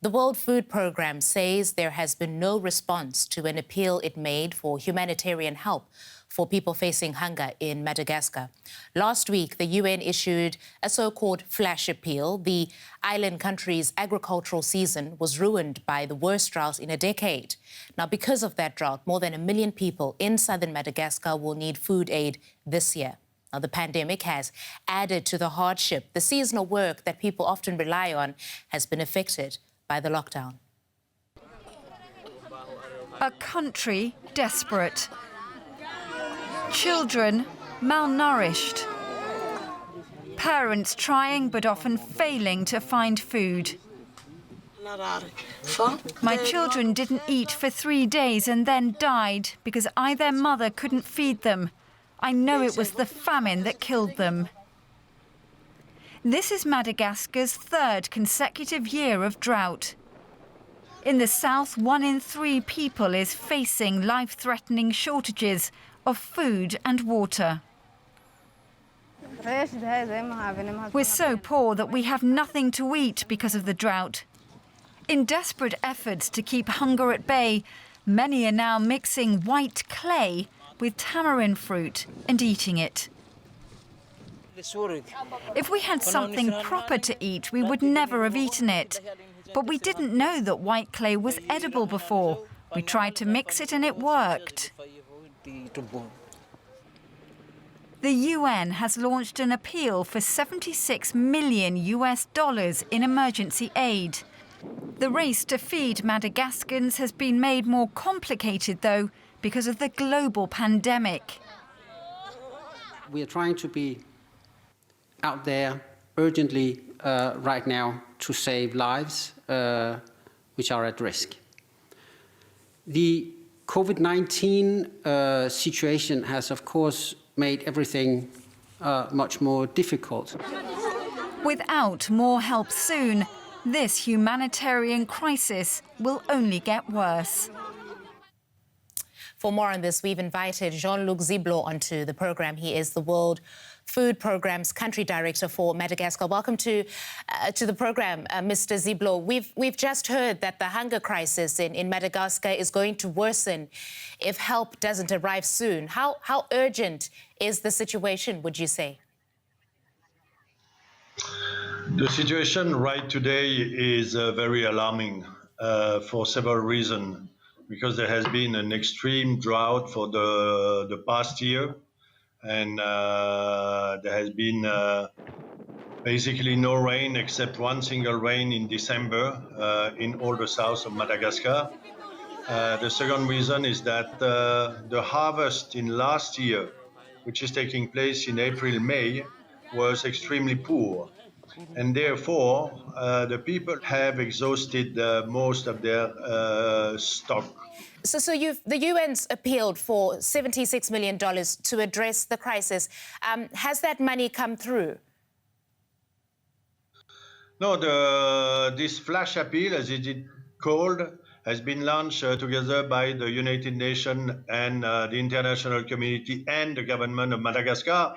The World Food Programme says there has been no response to an appeal it made for humanitarian help for people facing hunger in Madagascar. Last week, the UN issued a so-called flash appeal. The island country's agricultural season was ruined by the worst drought in a decade. Now, because of that drought, more than 1 million people in southern Madagascar will need food aid this year. Now, the pandemic has added to the hardship. The seasonal work that people often rely on has been affected by the lockdown. A country desperate. Children malnourished. Parents trying but often failing to find food. My children didn't eat for 3 days and then died because their mother couldn't feed them. I know it was the famine that killed them. This is Madagascar's third consecutive year of drought. In the south, 1 in 3 people is facing life-threatening shortages of food and water. We're so poor that we have nothing to eat because of the drought. In desperate efforts to keep hunger at bay, many are now mixing white clay with tamarind fruit and eating it. If we had something proper to eat, we would never have eaten it. But we didn't know that white clay was edible before. We tried to mix it and it worked. The UN has launched an appeal for $76 million in emergency aid. The race to feed Madagascans has been made more complicated, though, because of the global pandemic. We are trying to be out there urgently right now to save lives which are at risk. The COVID-19 situation has, of course, made everything much more difficult. Without more help soon, this humanitarian crisis will only get worse. For more on this, we've invited Jean-Luc Siblot onto the programme. He is the World Food Programme's Country Director for Madagascar. Welcome to the programme, Mr. Siblot. We've just heard that the hunger crisis in Madagascar is going to worsen if help doesn't arrive soon. How urgent is the situation, would you say? The situation right today is very alarming for several reasons. Because there has been an extreme drought for the past year, and there has been basically no rain except one single rain in December in all the south of Madagascar. The second reason is that the harvest in last year, which is taking place in April, May, was extremely poor. And therefore, the people have exhausted most of their stock. So the UN's appealed for $76 million to address the crisis. Has that money come through? No, this flash appeal, as it is called, has been launched together by the United Nations and the international community and the government of Madagascar.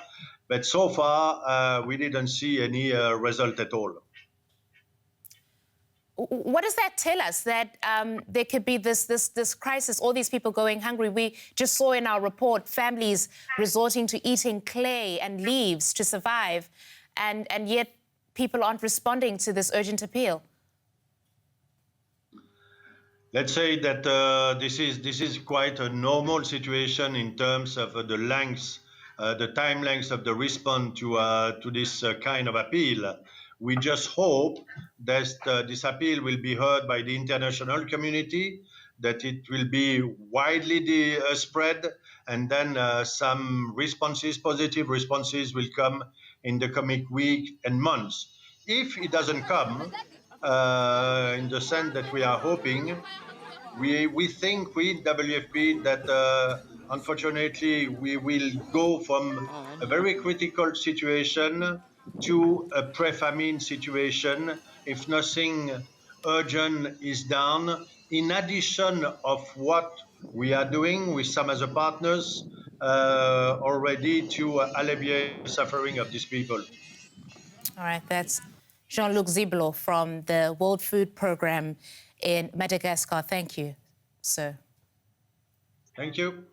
But so far, we didn't see any result at all. What does that tell us, that there could be this crisis, all these people going hungry? We just saw in our report families resorting to eating clay and leaves to survive, and yet people aren't responding to this urgent appeal. Let's say that this is quite a normal situation in terms of the length, the time length of the response to this kind of appeal. We just hope that this appeal will be heard by the international community, that it will be widely spread, and then some responses, positive responses, will come in the coming week and months. If it doesn't come, in the sense that we are hoping, we think with WFP that unfortunately we will go from a very critical situation to a pre-famine situation if nothing urgent is done, in addition of what we are doing with some other partners already to alleviate the suffering of these people. All right, that's Jean-Luc Siblot from the World Food Programme in Madagascar. Thank you, sir. Thank you.